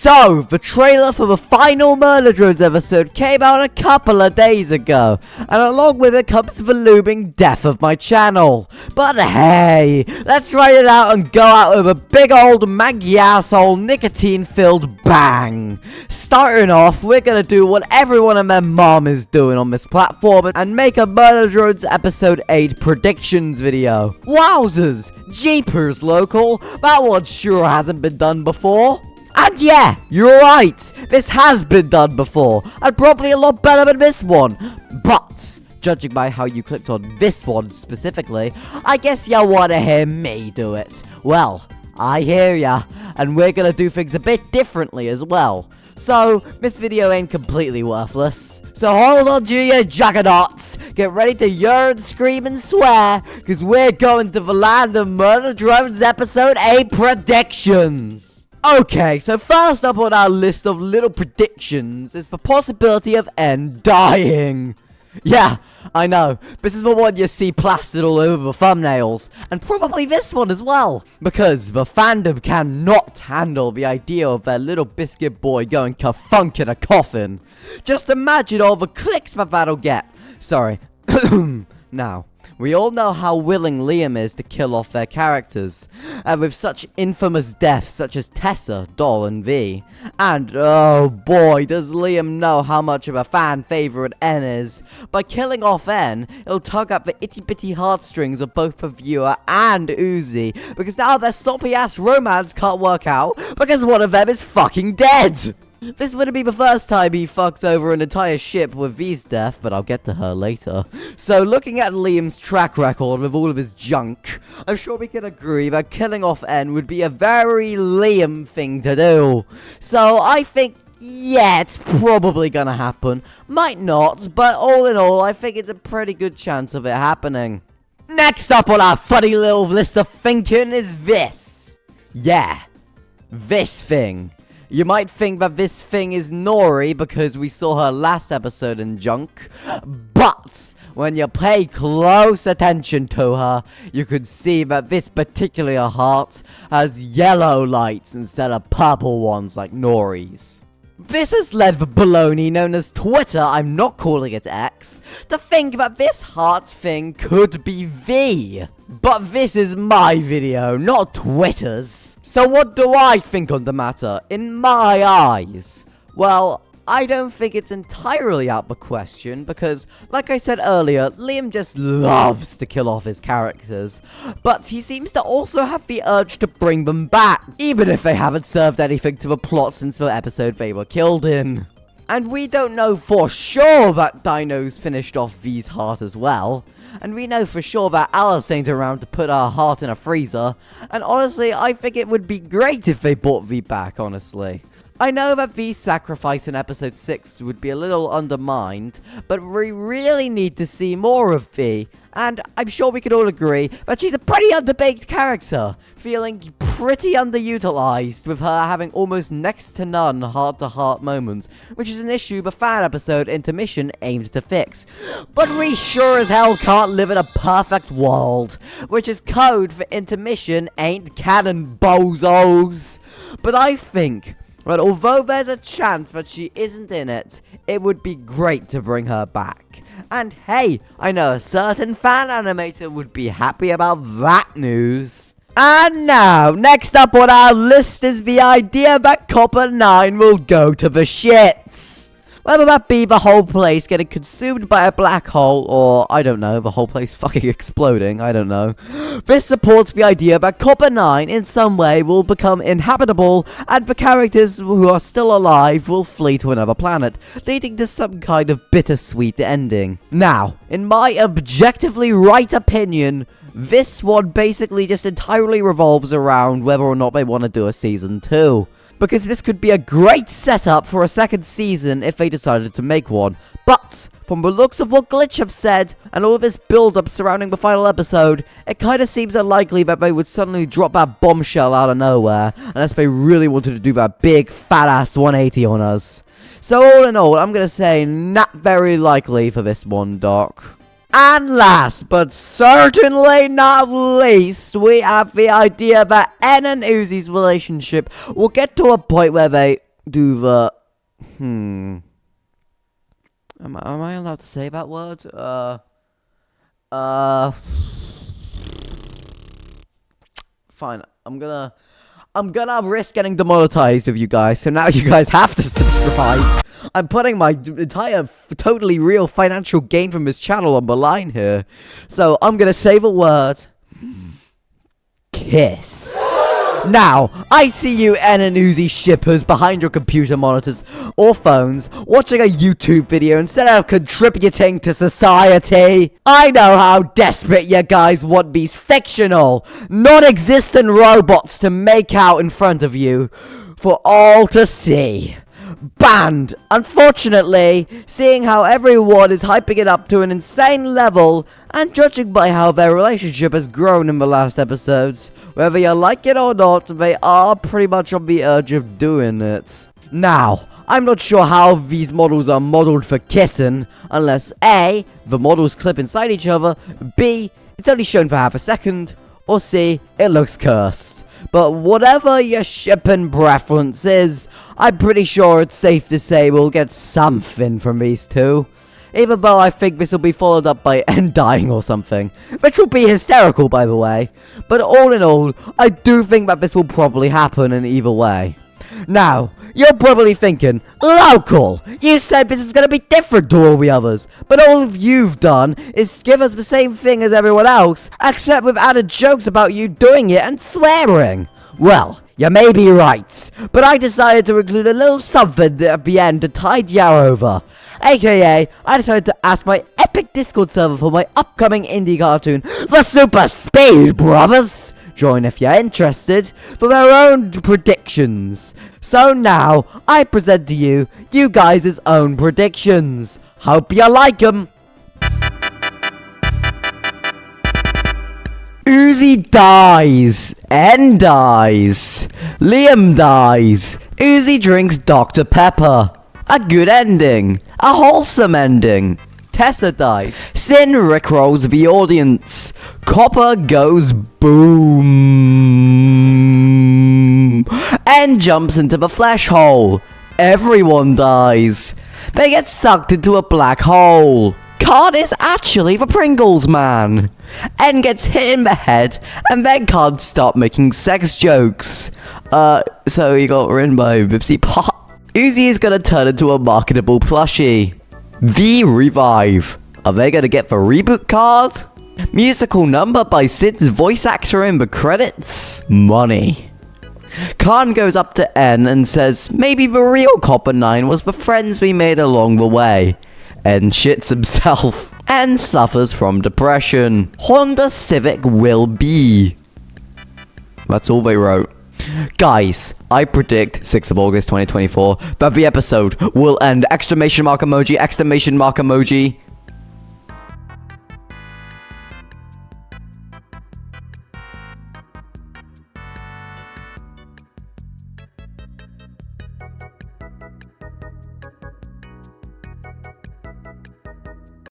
So, the trailer for the final Murder Drones episode came out a couple of days ago, and along with it comes the looming death of my channel. But hey, let's write it out and go out with a big old mangy asshole nicotine-filled bang. Starting off, we're gonna do what everyone and their mom is doing on this platform and make a Murder Drones episode 8 predictions video. Wowzers, jeepers local, that one sure hasn't been done before. And yeah, you're right, this has been done before, and probably a lot better than this one. But, judging by how you clicked on this one specifically, I guess you want to hear me do it. Well, I hear ya, and we're gonna do things a bit differently as well. So, this video ain't completely worthless. So hold on to your juggernauts, get ready to yearn, scream, and swear, because we're going to the land of Murder Drones episode 8 predictions. Okay, so first up on our list of little predictions is the possibility of N dying. Yeah, I know, this is the one you see plastered all over the thumbnails, and probably this one as well, because the fandom cannot handle the idea of their little biscuit boy going ka-funk in a coffin. Just imagine all the clicks that'll get. Sorry. Now, we all know how willing Liam is to kill off their characters, and with such infamous deaths such as Tessa, Doll, and V. And oh boy, does Liam know how much of a fan favorite N is. By killing off N, it'll tug at the itty bitty heartstrings of both the viewer and Uzi, because now their sloppy ass romance can't work out because one of them is fucking dead. This wouldn't be the first time he fucked over an entire ship with V's death, but I'll get to her later. So, looking at Liam's track record with all of his junk, I'm sure we can agree that killing off N would be a very Liam thing to do. So, I think, yeah, it's probably gonna happen. Might not, but all in all, I think it's a pretty good chance of it happening. Next up on our funny little list of thinking is this. Yeah, this thing. You might think that this thing is Nori because we saw her last episode in Junk, but when you pay close attention to her, you could see that this particular heart has yellow lights instead of purple ones like Nori's. This has led the baloney known as Twitter, I'm not calling it X, to think that this heart thing could be V. But this is my video, not Twitter's. So what do I think on the matter? In my eyes, well, I don't think it's entirely out of the question because, like I said earlier, Liam just loves to kill off his characters. But he seems to also have the urge to bring them back, even if they haven't served anything to the plot since the episode they were killed in. And we don't know for sure that Dino's finished off V's heart as well. And we know for sure that Alice ain't around to put her heart in a freezer. And honestly, I think it would be great if they brought V back, honestly. I know that V's sacrifice in episode 6 would be a little undermined, but we really need to see more of V. And I'm sure we can all agree that she's a pretty underbaked character, feeling pretty underutilized, with her having almost next to none heart-to-heart moments, which is an issue the fan episode Intermission aimed to fix. But we sure as hell can't live in a perfect world, which is code for Intermission ain't canon, bozos. But I think that although there's a chance that she isn't in it, it would be great to bring her back. And hey, I know a certain fan animator would be happy about that news. And now, next up on our list is the idea that cleaaannn will go to the shits. Whether that be the whole place getting consumed by a black hole, or, I don't know, the whole place fucking exploding, I don't know. This supports the idea that cleaaannn in some way will become inhabitable, and the characters who are still alive will flee to another planet, leading to some kind of bittersweet ending. Now, in my objectively right opinion, this one basically just entirely revolves around whether or not they want to do a season 2. Because this could be a great setup for a second season if they decided to make one. But, from the looks of what Glitch have said, and all of this build-up surrounding the final episode, it kinda seems unlikely that they would suddenly drop that bombshell out of nowhere, unless they really wanted to do that big, fat-ass 180 on us. So all in all, I'm gonna say not very likely for this one, Doc. And last, but certainly not least, we have the idea that N and Uzi's relationship will get to a point where they do the... Am I allowed to say that word? Fine. I'm gonna risk getting demonetized with you guys, so now you guys have to subscribe. I'm putting my entire totally real financial gain from this channel on the line here. So I'm gonna say the word kiss. Now, I see you N and Nuzi shippers behind your computer monitors or phones watching a YouTube video instead of contributing to society. I know how desperate you guys want these fictional, non-existent robots to make out in front of you for all to see. Banned. Unfortunately, seeing how everyone is hyping it up to an insane level, and judging by how their relationship has grown in the last episodes, whether you like it or not, they are pretty much on the edge of doing it. Now, I'm not sure how these models are modeled for kissing, unless A, the models clip inside each other, B, it's only shown for half a second, or C, it looks cursed. But whatever your shipping preference is, I'm pretty sure it's safe to say we'll get something from these two. Even though I think this will be followed up by N dying or something, which will be hysterical by the way. But all in all, I do think that this will probably happen in either way. Now, you're probably thinking, Local, you said this is going to be different to all the others, but all you've done is give us the same thing as everyone else, except with added jokes about you doing it and swearing. Well, you may be right, but I decided to include a little something at the end to tide you over. AKA, I decided to ask my epic Discord server for my upcoming indie cartoon, The Super Speed Brothers. Join if you're interested, for their own predictions. So now, I present to you, you guys' own predictions. Hope you like them. Uzi dies. N dies. Liam dies. Uzi drinks Dr. Pepper. A good ending. A wholesome ending. Tessa dies. Sin rickrolls the audience. Copper goes boom. And jumps into the flesh hole. Everyone dies. They get sucked into a black hole. Card is actually the Pringles man. N gets hit in the head and then can't stop making sex jokes. So he got written by Vipsy Pop. Uzi is gonna turn into a marketable plushie. The Revive. Are they gonna get the reboot card? Musical number by Sid's voice actor in the credits? Money. Khan goes up to N and says maybe the real Copper 9 was the friends we made along the way. N shits himself and suffers from depression. Honda Civic will be. That's all they wrote. Guys, I predict 6th of August 2024 that the episode will end exclamation mark emoji, exclamation mark emoji.